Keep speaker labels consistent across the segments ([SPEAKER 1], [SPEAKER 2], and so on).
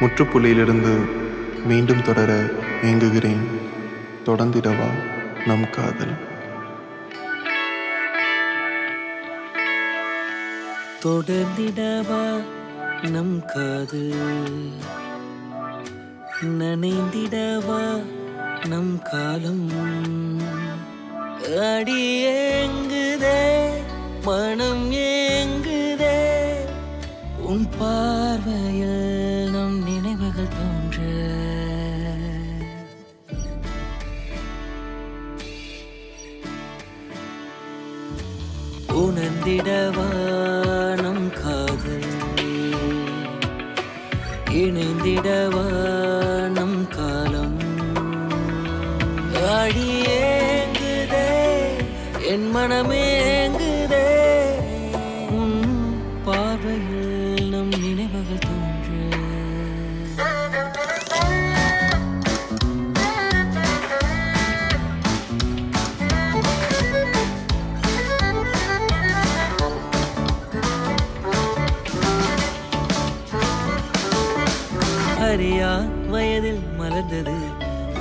[SPEAKER 1] முற்றுப்புள்ளியிலிருந்து மீண்டும் தொடர ஏங்குகிறேன். தொடர்ந்திடவா நம் காதல்?
[SPEAKER 2] தொடர்ந்திடவா நம் காதல், நனைந்திடவா நம் காலம். அடி ஏங்குதே, மனம் ஏங்குதே, உன் பார்வையில் நம் நினைவுகள் தோன்ற. உணர்ந்திடவா நம் காதல், இணைந்திடவா நம் காலம். அடி ஏங்குதே, என் மனமேங்குதே, உன் பார்வையில் நம் நினைவுகள் தோன்ற. அறியா வயதில் மலர்ந்தது,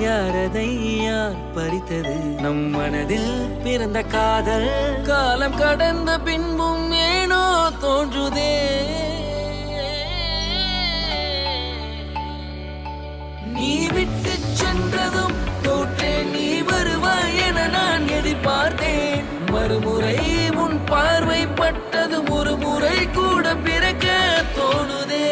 [SPEAKER 2] யாரதை யார் பறித்தது? நம் மனதில் பிறந்த காதல் காலம் கடந்த பின்பும் ஏனோ தோன்றுதே. நீ விட்டு சென்றதும் தோற்றேன், நீ வருவாய் என நான் எதிர்பார்த்தேன். மறுமுறை உன் பார்வை பட்டதும் ஒரு முறை கூட பிறக்க தோணுதே.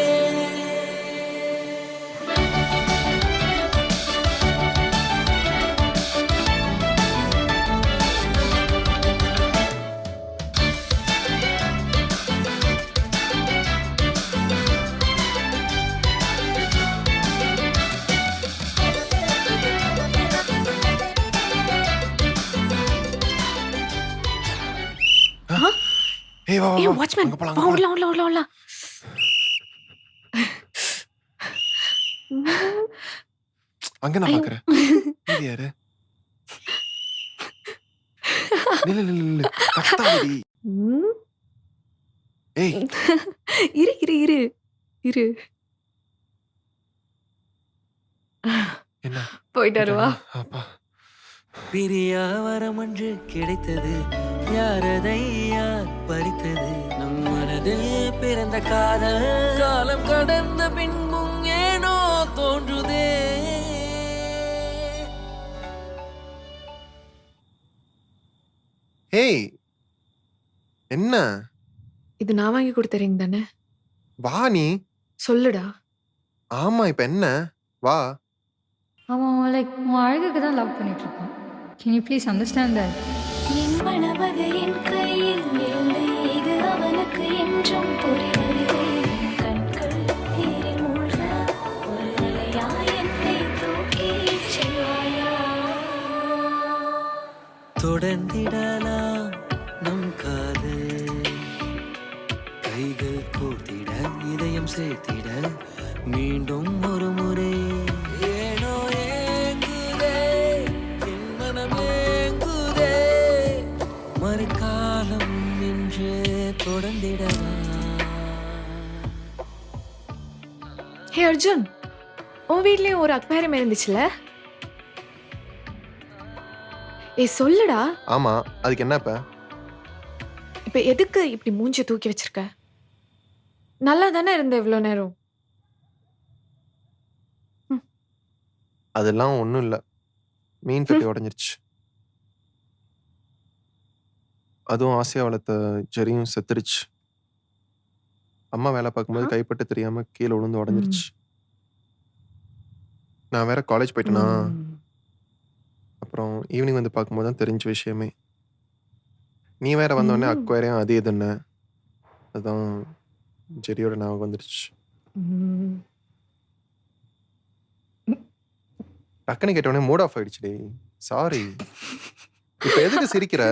[SPEAKER 1] ஏய் வா வா,
[SPEAKER 3] ஏய்
[SPEAKER 1] வா.
[SPEAKER 3] வாட்ச்மேன்,
[SPEAKER 1] அங்க போலாம்,
[SPEAKER 3] வா
[SPEAKER 1] அங்க
[SPEAKER 3] உள்ள
[SPEAKER 1] போலாம்.
[SPEAKER 3] உள்ள உள்ள உள்ள.
[SPEAKER 1] அங்க நான்
[SPEAKER 3] ஐயோ.
[SPEAKER 1] பாக்குறேன். இது யாரு? நில்லு நில்லு நில்லு, கத்தாதடி.
[SPEAKER 3] ம்.
[SPEAKER 1] ஏய்
[SPEAKER 3] இரு இரு இரு இரு.
[SPEAKER 1] என்ன
[SPEAKER 3] போயிட்டு வருவா.
[SPEAKER 1] அப்பா.
[SPEAKER 2] பிரியா வரமன்று கிடைத்தது, யாரதை யார் பறித்தது? நம் மனதில் பிறந்த காதல் காலம் கடந்த பின்பும் ஏனோ தோன்றுதே.
[SPEAKER 1] ஏய் என்ன?
[SPEAKER 3] இது நான் வாங்கி கொடுத்த ரிங் தானே?
[SPEAKER 1] வா நீ.
[SPEAKER 3] சொல்லுடா.
[SPEAKER 1] ஆமா இப்ப என்ன? வா.
[SPEAKER 4] அவன் லைக் உன் அழகுக்கு தான் லவ் பண்ணிட்டு இருக்கான். Can you please understand that?
[SPEAKER 5] என் மனமது என் கையில் இல்லை, இது அவனுக்கு என்றும் புரியவில்லை. கண்கள் நீரில் மூழ்க ஒரு நிலையா என்னை தூக்கி செல்வாயா?
[SPEAKER 2] தொடர்ந்திடலாம் நம் காதல், கைகள் கோர்த்திட இதயம் சேர்த்திட மீண்டும் ஒரு முறை. ஏனோ ஏங்குதே, என் மனம் ஏங்குதே, மறுகாலம் என்று தொடர்ந்திடவா?
[SPEAKER 3] ஹே அர்ஜுன், உன் வீட்லயும் ஒரு அக்வேரியம் இருந்துச்சுல? ஏய் சொல்லுடா.
[SPEAKER 1] ஆமா அதுக்கு என்ன இப்ப?
[SPEAKER 3] இப்ப எதுக்கு இப்படி மூஞ்சி தூக்கி வச்சிருக்க? நல்லா தானே இருந்த இவ்வளோ நேரம்.
[SPEAKER 1] அதெல்லாம் ஒண்ணும் இல்ல. மீன் தட்டி உடைஞ்சிருச்சு. அதுவும் ஆசையா வளர்த்த ஜெரியும் செத்துருச்சு. அம்மா வேலை பார்க்கும்போது கைப்பட்டு தெரியாம கீழே விழுந்து உடைஞ்சிருச்சு. நான் வேற காலேஜ் போயிட்டேனா, அப்புறம் ஈவினிங் வந்து பார்க்கும்போது தான் தெரிஞ்ச விஷயமே. நீ வேற வந்தோடனே அக்வேரியம் அது இதுன்னு, அதான் ஜெரியோட ஞாபகம் வந்துருச்சு. டக்குன்னு கேட்டோடனே மூட் ஆஃப் ஆயிடுச்சுடி. சாரி. இப்ப எதுக்கு சிரிக்கிற?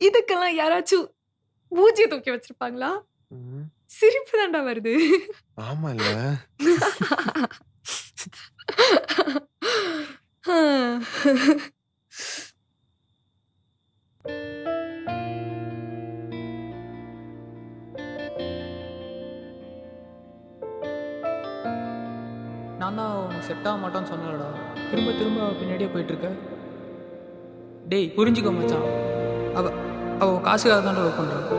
[SPEAKER 3] இதுக்கெல்லாம் யாராச்சும் மூஞ்சி தூக்கி வச்சிருப்பாங்களா? சிரிப்பு தாண்டா வருது.
[SPEAKER 1] ஆமா இல்ல.
[SPEAKER 6] செட் ஆக மாட்டான்னு சொன்னாலடா, திரும்ப திரும்ப அவள் பின்னாடியே போயிட்டுருக்க. டேய் புரிஞ்சுக்கோ மச்சான், அவள் காசுக்காக தான் ஒர்க் பண்ணுறான்.